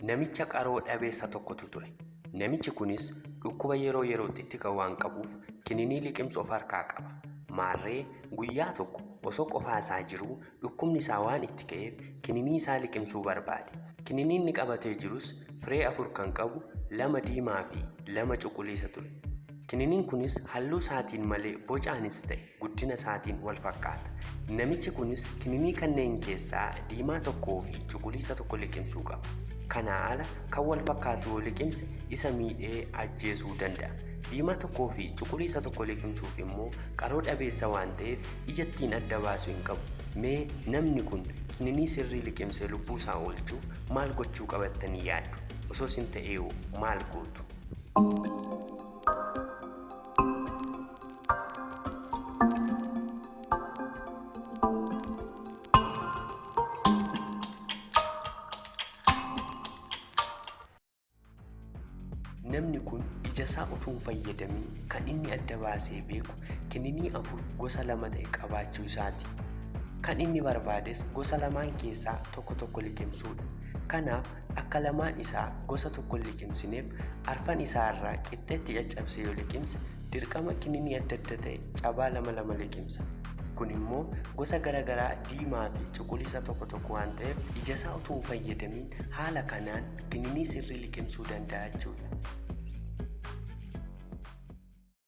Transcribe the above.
Namicha qaroo dhabeessa tokkotu ture. Namichi kunis dhukkuba yeroo yerootti itti ka'u waan qabuuf kininii liqimsu of harkaa qaba. Maarree guyyaa tokko osoo qofaa isaa jiruu dhukkubni isaa waan itti ka'eef kininii isaa liqimsuu barbaade. Kininiin inni qabatee jirus firee 4 kan qabu 2 diimaa fi 2 cuquliisa ture. Kininiin kunis halluu isaatiin malee bocaanis ta'e guddina isaatiin wal fakkaata. Namichi kunis kininii kanneen keessaa diimaa tokkoo fi cuquliisa tokko liqimsuu qaba. Kana ala kan wal fakkaatu yoo liqimse isa miidhee ajjeesuu danda'a. Diimaa tokkoo fi cuquliisa tokko liqimsuuf immoo qaroo dhabeessa waan ta'eef ijattiin adda baasuu hin qabu. Mee namni kun kininii sirrii liqimsee lubbuu isaa oolchuuf maal gochuu qabattanii yaaddu? Osoo isin ta'ee maal gootu? Namni kun ija isaa utuu hin fayyadamin kan inni adda baasee beeku kininii 4 gosa 2 ta'e qabaachuu isaati. Kan inni barbaades gosa lamaan keessaa tokko liqimsuudha. Kanaaf akka lamaan isaa gosa tokko liqimsineef arfan isaa irraa qixxeetti caccabsee yoo liqimse dirqama kininii adda ta'e cabaa 2 liqimsa. Kun immoo gosa garaagaraa diimaa fi cuquliisa tokko waan ta'eef ija isaa utuu hin fayyadamin haala kanaan kininii sirrii liqimsuu danda'a jechuudha.